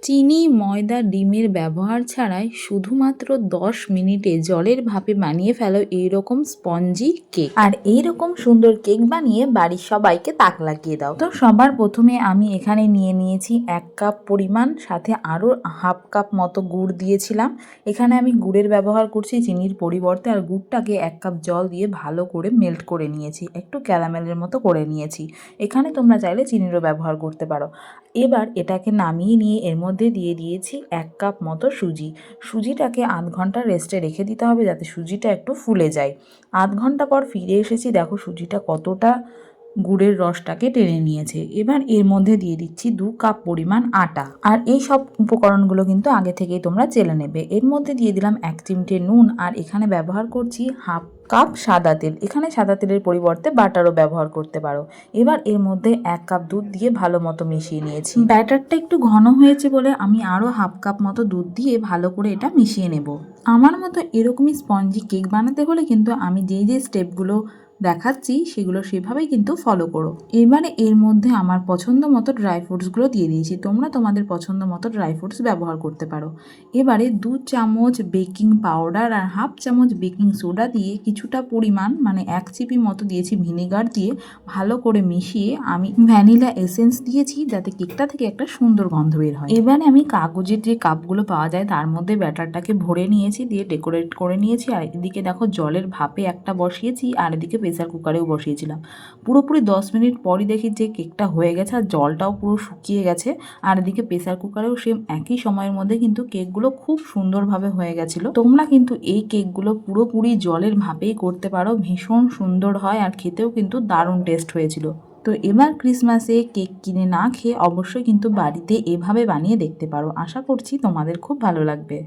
চিনি, ময়দা, ডিমের ব্যবহার ছাড়াই শুধুমাত্র ১০ মিনিটে জলের ভাপে বানিয়ে ফেলো এইরকম স্পঞ্জি কেক। আর এইরকম সুন্দর কেক বানিয়ে বাড়ির সবাইকে তাক লাগিয়ে দাও। তো সবার প্রথমে আমি এখানে নিয়ে নিয়েছি ১ কাপ পরিমাণ, সাথে আরও হাফ কাপ মতো গুড় দিয়েছিলাম। এখানে আমি গুড়ের ব্যবহার করছি চিনির পরিবর্তে, আর গুড়টাকে ১ কাপ জল দিয়ে ভালো করে মেল্ট করে নিয়েছি, একটু ক্যারামেলের মতো করে নিয়েছি। এখানে তোমরা চাইলে চিনিরও ব্যবহার করতে পারো। এবার এটাকে নামিয়ে নিয়ে এর মধ্যে দিয়ে দিয়েছি ১ কাপ মতো সুজি। সুজিটাকে আধ ঘন্টা রেস্টে রেখে দিতে হবে যাতে সুজিটা একটু ফুলে যায়। আধ ঘন্টা পর ফিরে এসেছি, দেখো সুজিটা কতটা গুড়ের রসটাকে টেনে নিয়েছে। এবার এর মধ্যে দিয়ে দিচ্ছি ২ কাপ পরিমাণ আটা। আর এই সব উপকরণগুলো কিন্তু আগে থেকেই তোমরা চেলে নেবে। এর মধ্যে দিয়ে দিলাম ১ চিমটে নুন, আর এখানে ব্যবহার করছি হাফ কাপ সাদা তেল। এখানে সাদা তেলের পরিবর্তে বাটারও ব্যবহার করতে পারো। এবার এর মধ্যে ১ কাপ দুধ দিয়ে ভালো মতো মিশিয়ে নিয়েছি। ব্যাটারটা একটু ঘন হয়েছে বলে আমি আরও হাফ কাপ মতো দুধ দিয়ে ভালো করে এটা মিশিয়ে নেব। আমার মতো এরকমই স্পঞ্জি কেক বানাতে হলে কিন্তু আমি যে স্টেপগুলো দেখাচ্ছি সেগুলো সেভাবেই কিন্তু ফলো করো। এবারে এর মধ্যে আমার পছন্দ মতো ড্রাই ফ্রুটসগুলো দিয়ে দিয়েছি, তোমরা তোমাদের পছন্দ মতো ড্রাই ফ্রুটস ব্যবহার করতে পারো। এবারে ২ চামচ বেকিং পাউডার আর হাফ চামচ বেকিং সোডা দিয়ে কিছুটা পরিমাণ মানে ১ চিপি মতো দিয়েছি ভিনেগার দিয়ে ভালো করে মিশিয়ে আমি ভ্যানিলা এসেন্স দিয়েছি যাতে কেকটা থেকে একটা সুন্দর গন্ধ বের হয়। এবারে আমি কাগজের যে কাপগুলো পাওয়া যায় তার মধ্যে ব্যাটারটাকে ভরে নিয়েছি, দিয়ে ডেকোরেট করে নিয়েছি। আর এদিকে দেখো জলের ভাপে একটা বসিয়েছি, আর এদিকে প্রেসার কুকারেও বসিয়েছিলাম। পুরোপুরি ১০ মিনিট পরই দেখি যে কেকটা হয়ে গেছে আর জলটাও পুরো শুকিয়ে গেছে। আর এদিকে প্রেসার কুকারেও সেম একই সময়ের মধ্যে কিন্তু কেকগুলো খুব সুন্দরভাবে হয়ে গেছিলো। তোমরা কিন্তু এই কেকগুলো পুরোপুরি জলের ভাপেই করতে পারো, ভীষণ সুন্দর হয় আর খেতেও কিন্তু দারুণ টেস্ট হয়েছিল। তো এবার ক্রিসমাসে কেক কিনে না খেয়ে অবশ্যই কিন্তু বাড়িতে এভাবে বানিয়ে দেখতে পারো। আশা করছি তোমাদের খুব ভালো লাগবে।